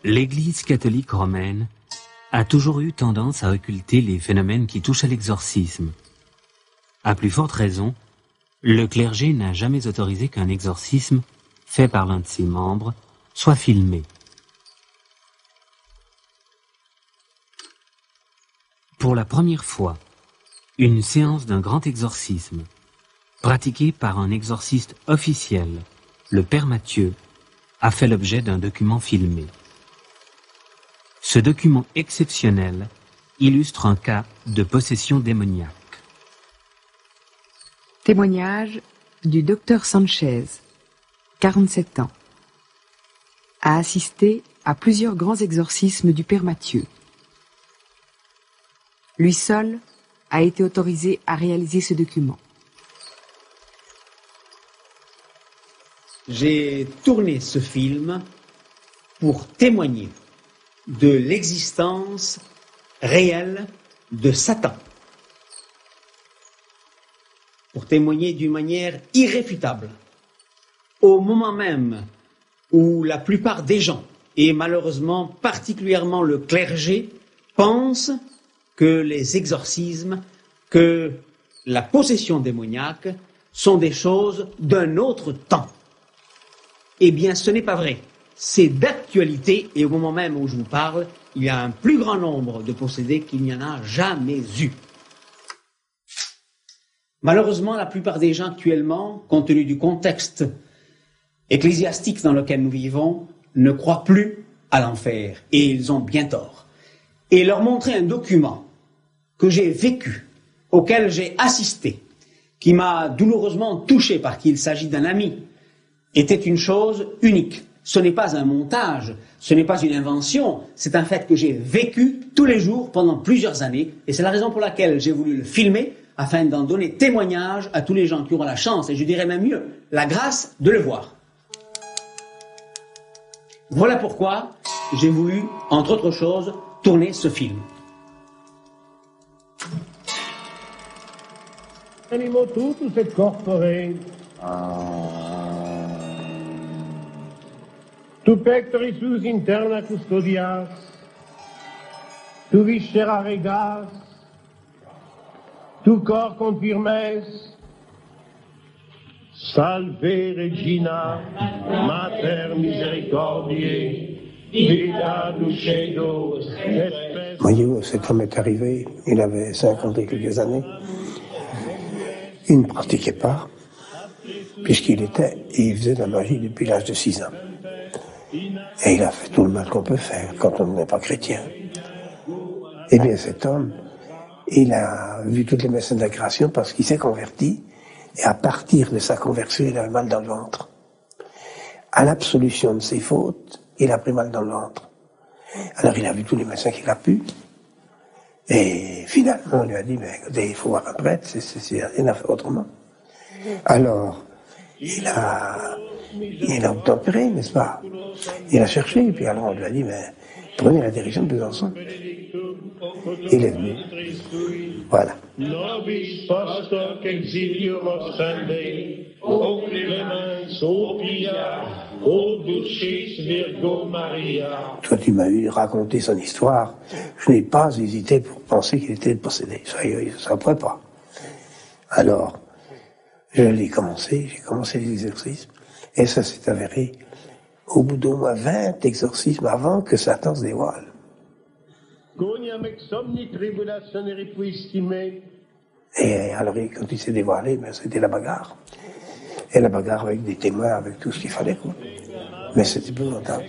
L'Église catholique romaine a toujours eu tendance à occulter les phénomènes qui touchent à l'exorcisme. À plus forte raison, le clergé n'a jamais autorisé qu'un exorcisme, fait par l'un de ses membres, soit filmé. Pour la première fois, une séance d'un grand exorcisme, pratiquée par un exorciste officiel, le Père Mathieu, a fait l'objet d'un document filmé. Ce document exceptionnel illustre un cas de possession démoniaque. Témoignage du docteur Sanchez, 47 ans. A assisté à plusieurs grands exorcismes du Père Mathieu. Lui seul a été autorisé à réaliser ce document. J'ai tourné ce film pour témoigner de l'existence réelle de Satan. Pour témoigner d'une manière irréfutable, au moment même où la plupart des gens, et malheureusement particulièrement le clergé, pensent que les exorcismes, que la possession démoniaque sont des choses d'un autre temps. Eh bien, ce n'est pas vrai. C'est d'actualité, et au moment même où je vous parle, il y a un plus grand nombre de possédés qu'il n'y en a jamais eu. Malheureusement, la plupart des gens actuellement, compte tenu du contexte ecclésiastique dans lequel nous vivons, ne croient plus à l'enfer, et ils ont bien tort. Et leur montrer un document que j'ai vécu, auquel j'ai assisté, qui m'a douloureusement touché parce qu'il s'agit d'un ami, était une chose unique. Ce n'est pas un montage, ce n'est pas une invention, c'est un fait que j'ai vécu tous les jours pendant plusieurs années, et c'est la raison pour laquelle j'ai voulu le filmer, afin d'en donner témoignage à tous les gens qui auront la chance, et je dirais même mieux, la grâce de le voir. Voilà pourquoi j'ai voulu, entre autres choses, tourner ce film. Animo tutus et corpore. Tu pectoris sus interna custodias, tu viscera regas, tu cor confirmes. Salve Regina, Mater Misericordiae, vita dulcedo et spes. Voyez-vous, cet homme est arrivé, il avait 50 et quelques années. Il ne pratiquait pas, puisqu'il faisait de la magie depuis l'âge de 6 ans. Et il a fait tout le mal qu'on peut faire quand on n'est pas chrétien. Eh bien, cet homme, il a vu toutes les messes de la création parce qu'il s'est converti, et à partir de sa conversion, il avait mal dans le ventre. À l'absolution de ses fautes, il a pris mal dans le ventre. Alors il a vu tous les médecins qu'il a pu, et finalement on lui a dit, mais écoutez, il faut voir un prêtre, il a fait autrement. Alors, il a obtempéré, n'est-ce pas? Il a cherché, et puis alors on lui a dit, mais prenez la direction de Besançon. Il est venu. Voilà. Nobis post hoc exilium ostende, o clemens, o pia, o dulcis Virgo Maria. Quand il m'a raconté son histoire, je n'ai pas hésité pour penser qu'il était possédé. Ça ne pourrait pas. Alors, j'ai commencé les exorcismes, et ça s'est avéré au bout d'au moins 20 exorcismes avant que Satan se dévoile. Et alors, quand il s'est dévoilé, c'était la bagarre. Et la bagarre avec des témoins, avec tout ce qu'il fallait, quoi. Mais c'était épouvantable.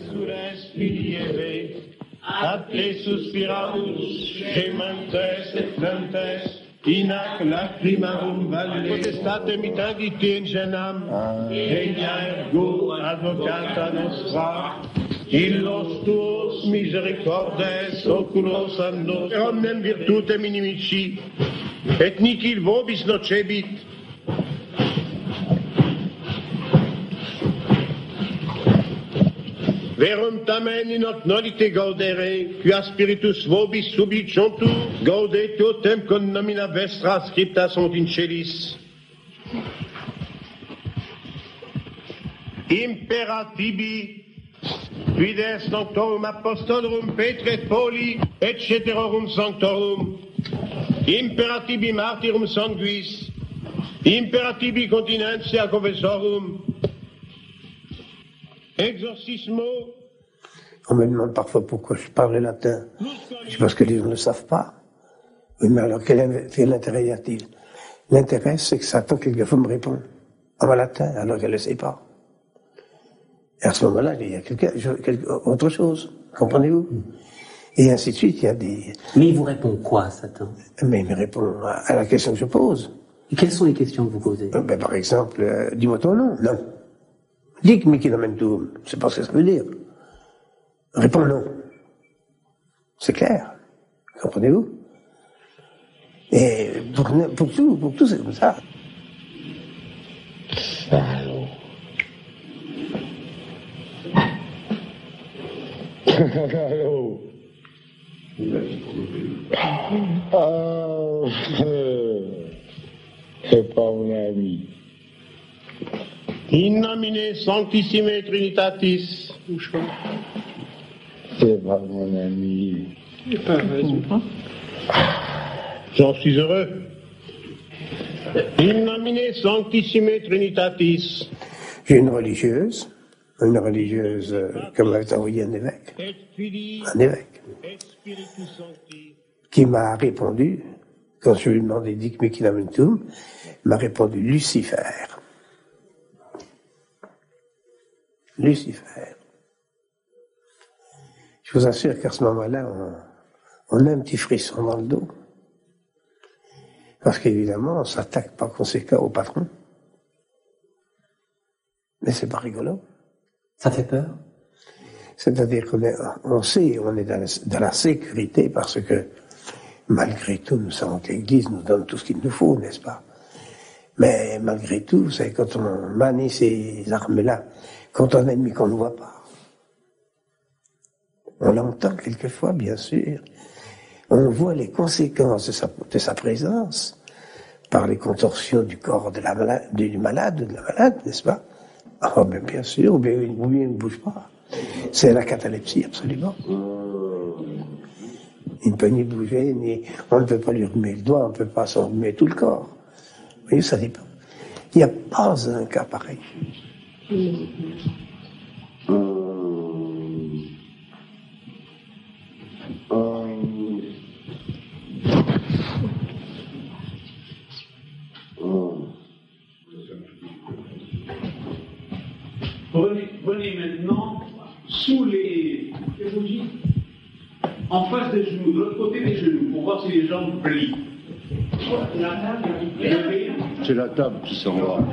Inac lacrimarum valle potestate mitagite in genam regna ergo advocata nostra illos tuos misericordes oculos a nos omnem virtutem inimici et nihil vobis nocebit verum tamen in hoc nolite gaudere, quia spiritus vobis subliciuntur, gaudet totem con nomina vestra scripta sunt in celis. Imperatibi Fides sanctorum apostolorum Petri et Pauli, et ceterorum sanctorum, imperatibi martyrum sanguis, imperatibi continentia confessorum, exorcismo. On me demande parfois pourquoi je parle latin. C'est parce que les gens ne le savent pas. Oui, mais alors quel intérêt y a-t-il? L'intérêt, c'est que Satan, quelquefois, me répond en latin, alors qu'elle ne le sait pas. Et à ce moment-là, il y a autre chose. Comprenez-vous? Et ainsi de suite, il y a des... Mais il vous répond quoi, Satan? Mais il me répond à la question que je pose. Et quelles sont les questions que vous posez? Par exemple, dis-moi ton nom. Non. Dic mihi nomentum. Je ne sais pas ce que ça veut dire. Réponds non. C'est clair. Comprenez-vous? Et pour tout, c'est comme ça. Salaud. Salaud. Oh, c'est pas mon ami. In nomine sanctissime Trinitatis. C'est pas mon ami. J'en suis heureux. In nomine sanctissime Trinitatis. J'ai une religieuse comme m'avait envoyé un évêque, qui m'a répondu, quand je lui ai demandé Dic mihi nomentum, m'a répondu Lucifer. Lucifer. Je vous assure qu'à ce moment-là, on a un petit frisson dans le dos. Parce qu'évidemment, on s'attaque par conséquent au patron. Mais c'est pas rigolo. Ça fait peur? C'est-à-dire qu'on sait, on est dans la sécurité parce que, malgré tout, nous savons que l'Église nous donne tout ce qu'il nous faut, n'est-ce pas? Mais malgré tout, c'est quand on manie ces armes-là, contre un ennemi qu'on ne voit pas. On l'entend quelquefois, bien sûr. On voit les conséquences de sa présence par les contorsions du corps du malade, de la malade, n'est-ce pas? Ah, ben bien sûr, ou bien il ne bouge pas. C'est la catalepsie, absolument. Il ne peut ni bouger, on ne peut pas lui remettre le doigt, on ne peut pas s'en remettre tout le corps. Vous voyez, ça dépend. Il n'y a pas un cas pareil. Venez maintenant sous les bougies, en face des genoux, de l'autre côté des genoux, pour voir si les jambes plient. C'est la table qui s'en va.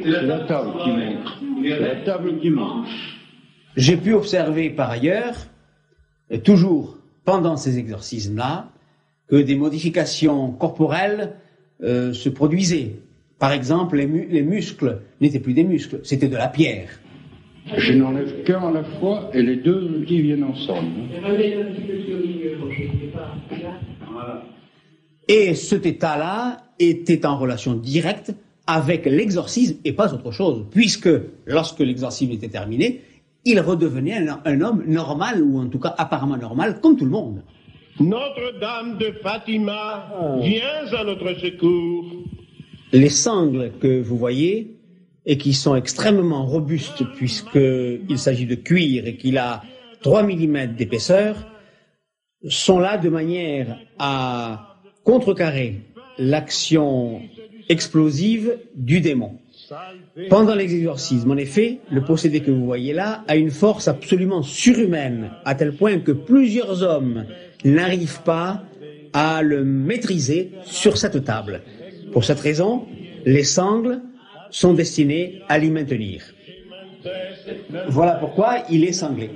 C'est la table qui monte. C'est la table qui monte. J'ai pu observer par ailleurs, toujours pendant ces exorcismes-là, que des modifications corporelles se produisaient. Par exemple, les muscles n'étaient plus des muscles, c'était de la pierre. Je n'enlève qu'un à la fois et les deux qui viennent ensemble. Et cet état-là était en relation directe avec l'exorcisme et pas autre chose, puisque lorsque l'exorcisme était terminé, il redevenait un homme normal, ou en tout cas apparemment normal, comme tout le monde. Notre-Dame de Fatima, viens à notre secours. Les sangles que vous voyez, et qui sont extrêmement robustes, puisqu'il s'agit de cuir et qu'il a 3 mm d'épaisseur, sont là de manière à contrecarrer l'action explosive du démon. Pendant l'exorcisme, en effet, le possédé que vous voyez là a une force absolument surhumaine, à tel point que plusieurs hommes n'arrivent pas à le maîtriser sur cette table. Pour cette raison, les sangles sont destinées à l'y maintenir. Voilà pourquoi il est sanglé.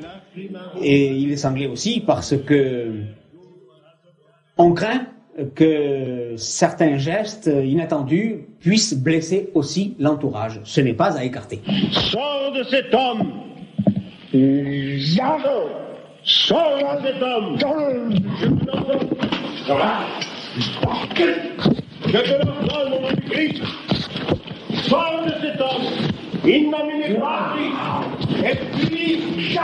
Et il est sanglé aussi parce que on craint que certains gestes inattendus puissent blesser aussi l'entourage. Ce n'est pas à écarter. Sors de cet homme. Sors de cet homme. Je te l'ordonne, mon Christ. Sors de cet homme. In nomine Patris, et Filii, et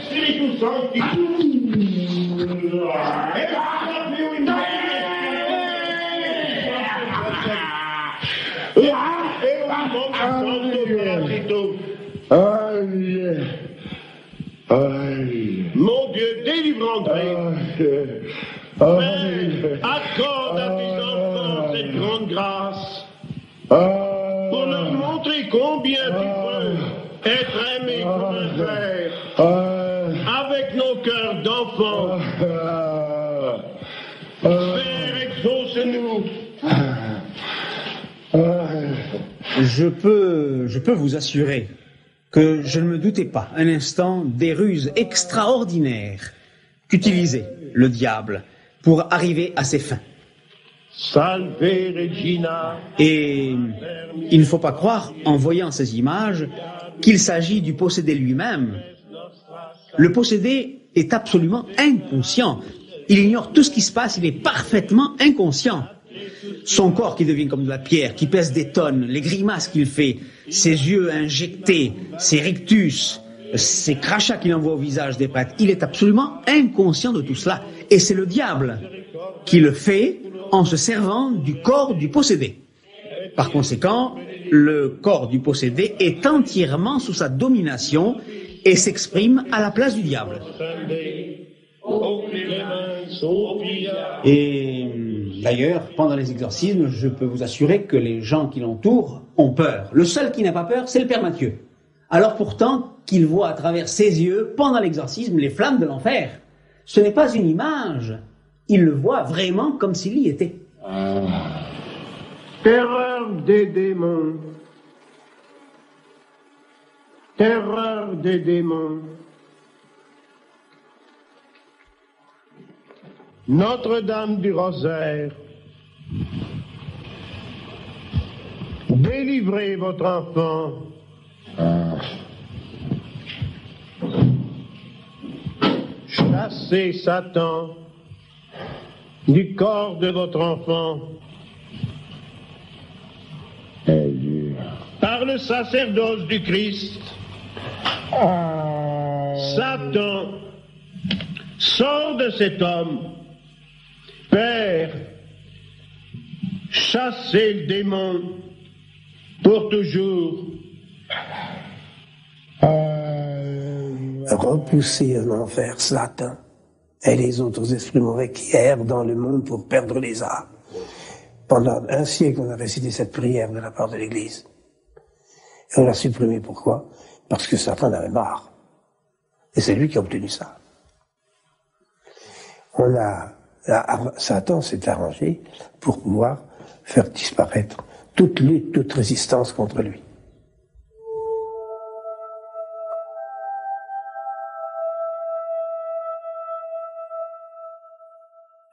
Spiritus Sancti. Et Patris in Mon Dieu, délivre André. Père, accorde à tes enfants cette grande grâce pour leur montrer combien tu peux être aimé comme un frère avec nos cœurs d'enfants. Père, exauce-nous. Je peux vous assurer que je ne me doutais pas un instant des ruses extraordinaires qu'utilisait le diable pour arriver à ses fins. Salve Regina. Et il ne faut pas croire, en voyant ces images, qu'il s'agit du possédé lui-même. Le possédé est absolument inconscient. Il ignore tout ce qui se passe, il est parfaitement inconscient. Son corps qui devient comme de la pierre, qui pèse des tonnes, les grimaces qu'il fait, ses yeux injectés, ses rictus, ces crachats qu'il envoie au visage des prêtres, il est absolument inconscient de tout cela. Et c'est le diable qui le fait en se servant du corps du possédé. Par conséquent, le corps du possédé est entièrement sous sa domination et s'exprime à la place du diable. Et d'ailleurs, pendant les exorcismes, je peux vous assurer que les gens qui l'entourent ont peur. Le seul qui n'a pas peur, c'est le Père Mathieu. Alors pourtant qu'il voit à travers ses yeux, pendant l'exorcisme, les flammes de l'enfer. Ce n'est pas une image. Il le voit vraiment comme s'il y était. Terreur des démons. Terreur des démons. Notre-Dame du Rosaire, délivrez votre enfant. Chassez Satan du corps de votre enfant. Par le sacerdoce du Christ, Satan sort de cet homme. Père, chassez le démon pour toujours. Repousser en enfer Satan et les autres esprits mauvais qui errent dans le monde pour perdre les âmes. Pendant un siècle, on a récité cette prière de la part de l'Église. Et on l'a supprimée. Pourquoi? Parce que Satan en avait marre. Et c'est lui qui a obtenu ça. Satan s'est arrangé pour pouvoir faire disparaître toute lutte, toute résistance contre lui.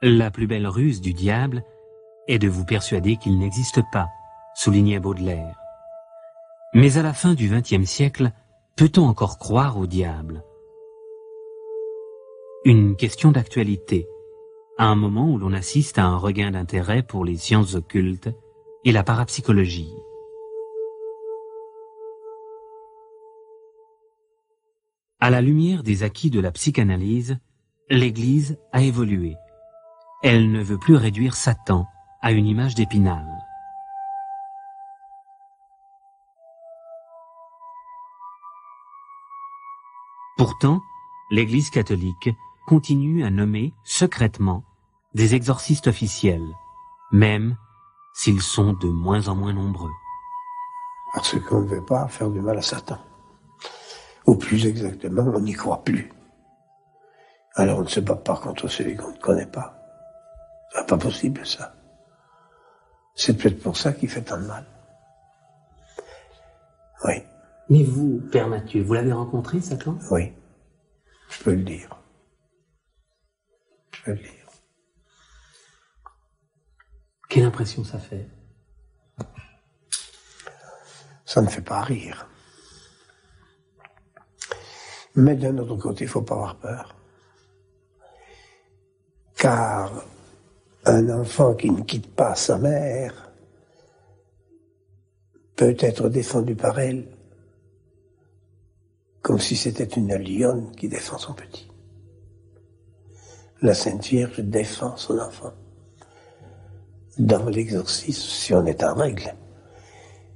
La plus belle ruse du diable est de vous persuader qu'il n'existe pas, soulignait Baudelaire. Mais à la fin du XXe siècle, peut-on encore croire au diable? Une question d'actualité, à un moment où l'on assiste à un regain d'intérêt pour les sciences occultes et la parapsychologie. À la lumière des acquis de la psychanalyse, l'Église a évolué. Elle ne veut plus réduire Satan à une image d'Épinal. Pourtant, l'Église catholique continue à nommer secrètement des exorcistes officiels, même s'ils sont de moins en moins nombreux. Parce qu'on ne veut pas faire du mal à Satan. Ou plus exactement, on n'y croit plus. Alors on ne se bat pas contre celui qu'on ne connaît pas. C'est pas possible, ça. C'est peut-être pour ça qu'il fait tant de mal. Oui. Mais vous, Père Mathieu, vous l'avez rencontré, Satan? Oui. Je peux le dire. Je peux le dire. Quelle impression ça fait? Ça ne fait pas rire. Mais d'un autre côté, il ne faut pas avoir peur. Car un enfant qui ne quitte pas sa mère peut être défendu par elle comme si c'était une lionne qui défend son petit. La Sainte Vierge défend son enfant. Dans l'exorcisme, si on est en règle,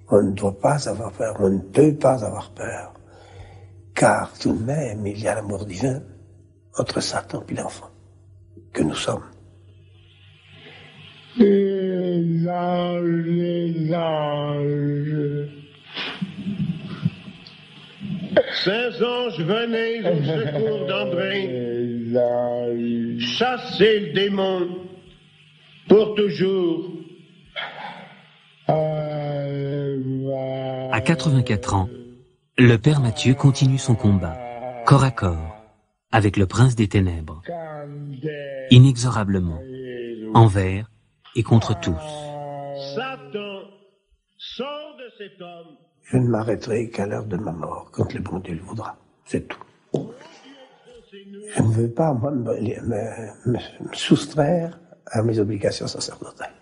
on ne doit pas avoir peur, on ne peut pas avoir peur, car tout de même, il y a l'amour divin entre Satan et l'enfant que nous sommes. Les anges. Saints anges, venez au secours d'André. Chassez le démon pour toujours. À 84 ans, le père Mathieu continue son combat, corps à corps, avec le prince des ténèbres, inexorablement, envers et contre tous. Satan, sors de cet homme. Je ne m'arrêterai qu'à l'heure de ma mort, quand le bon Dieu le voudra. C'est tout. Je ne veux pas, moi, me soustraire à mes obligations sacerdotales.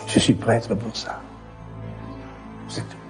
Je suis prêtre pour ça. C'est tout.